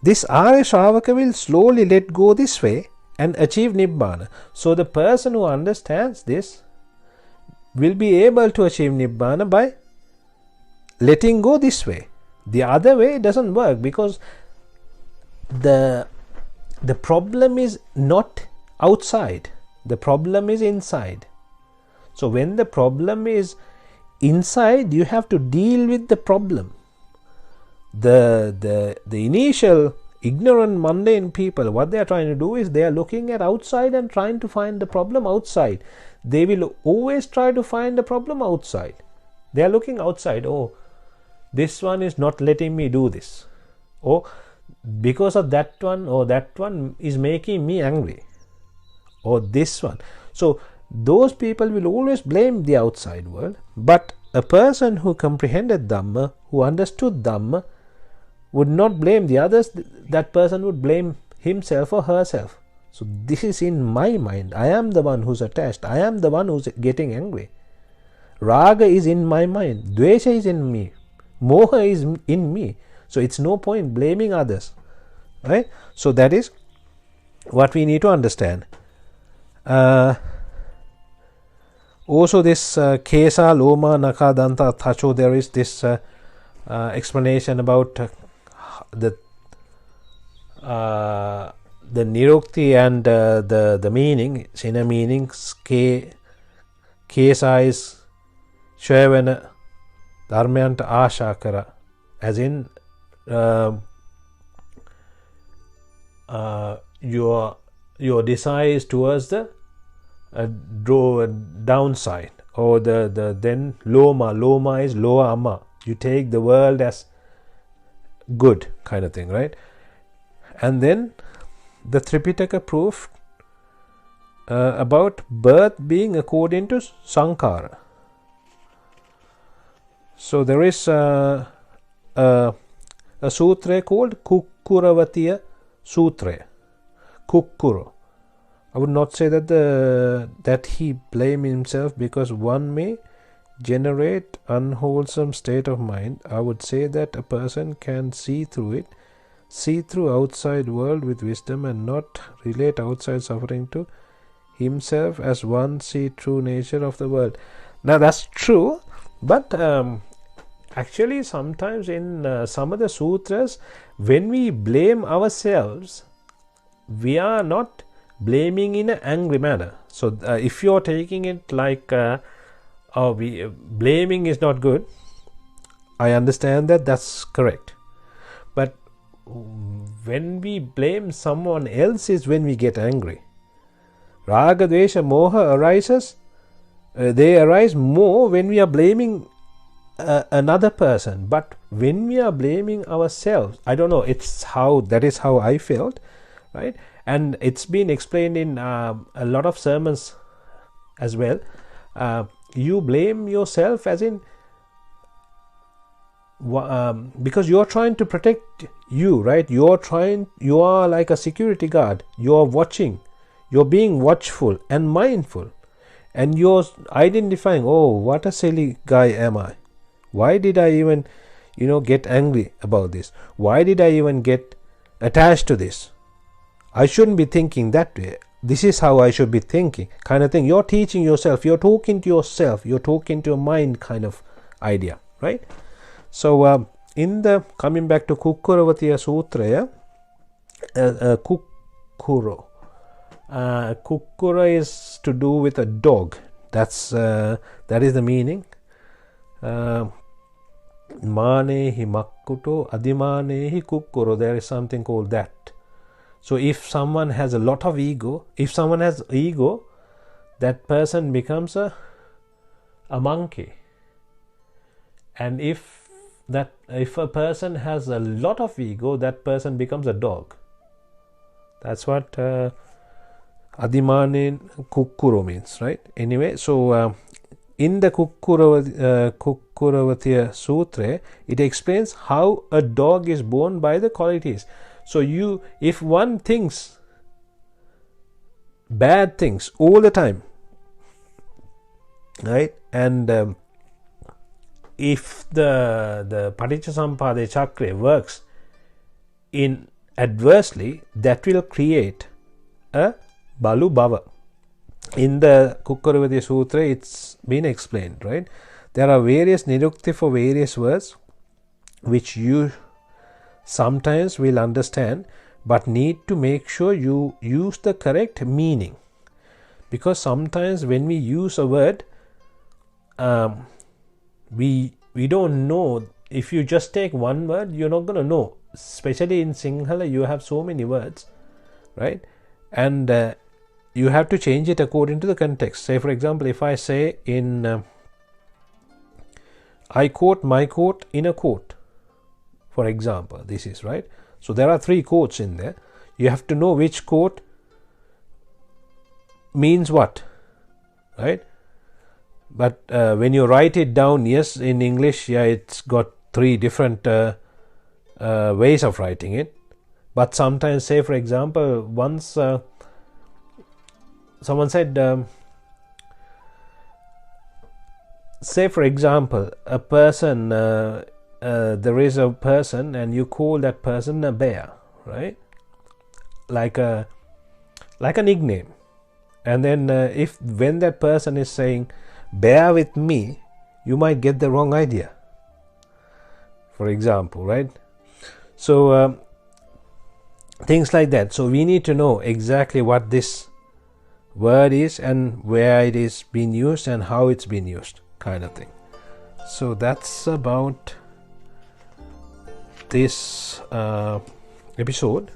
this Arya Shravaka will slowly let go this way and achieve Nibbhana. So the person who understands this will be able to achieve Nibbhana by letting go this way. The other way doesn't work, because the problem is not outside, the problem is inside. So when the problem is inside, you have to deal with the problem. The initial ignorant mundane people, what they are trying to do is they are looking at outside and trying to find the problem outside. They will always try to find the problem outside. They are looking outside. Oh, this one is not letting me do this. Or because of that one, or that one is making me angry. Or this one. So those people will always blame the outside world. But a person who comprehended Dhamma, who understood Dhamma, would not blame the others. That person would blame himself or herself. So this is in my mind. I am the one who's attached. I am the one who's getting angry. Raga is in my mind. Dvesha is in me. Moha is in me. So it's no point blaming others. Right? So that is what we need to understand. Also this Kesa, Loma, Naka, Danta, Thacho, there is this explanation about the Nirukti and the meaning, inner meanings. Kesa is Shravana Dharmayanta Ashakara, as in your desire is towards the downside, or the then Loma is Loa Amma. You take the world as good kind of thing, right? And then the Tripitaka proof about birth being according to Sankara. So there is a sutra called Kukkuravatiya Sutra. Kukkuro. I would not say that he blame himself, because one may generate unwholesome state of mind. I would say that a person can see through outside world with wisdom, and not relate outside suffering to himself, as one see true nature of the world. Now that's true, but actually sometimes in some of the sutras, when we blame ourselves, we are not blaming in an angry manner. So if you are taking it like blaming is not good, I understand that, that's correct. But when we blame someone else is when we get angry. Raga, Dvesha, Moha arises, they arise more when we are blaming another person. But when we are blaming ourselves, I don't know, that is how I felt, right? And it's been explained in a lot of sermons as well. You blame yourself as in because you are trying to protect you, right? You are like a security guard. You are watching. You're being watchful and mindful, and you're identifying, oh, what a silly guy am I? Why did I even get angry about this? Why did I even get attached to this? I shouldn't be thinking that way. This is how I should be thinking, kind of thing. You're teaching yourself. You're talking to yourself. You're talking to your mind, kind of idea, right? So coming back to Kukkuravatiya Sutra, Kukkuro. Kukkura is to do with a dog. That is the meaning. Manehi makkuto adimanehi kukkuro. There is something called that. So if someone has a lot of ego, that person becomes a monkey. And if a person has a lot of ego, that person becomes a dog. That's what Adimane Kukkuro means, right? Anyway, so in the Kukkuravatiya Sutra, it explains how a dog is born by the qualities. So if one thinks bad things all the time, right, and if the Paticcasamuppada Chakra works in adversely, that will create a balu bhava. In the Kukkaruvadi Sutra, it's been explained, right? There are various nirukti for various words which you sometimes will understand, but need to make sure you use the correct meaning. Because sometimes when we use a word, we don't know. If you just take one word, you're not going to know. Especially in Sinhala, you have so many words, right? And you have to change it according to the context. Say, for example, if I say in I quote, my quote, in a quote, for example, this is right. So there are 3 quotes in there. You have to know which quote means what, right? But when you write it down, yes, in English, yeah, it's got 3 different ways of writing it. But sometimes, say for example, once someone said, say for example, a person, there is a person and you call that person a bear, right? Like a nickname. And then when that person is saying, bear with me, you might get the wrong idea, for example, right? So things like that. So we need to know exactly what this word is and where it is being used and how it's been used, kind of thing. So that's about this episode.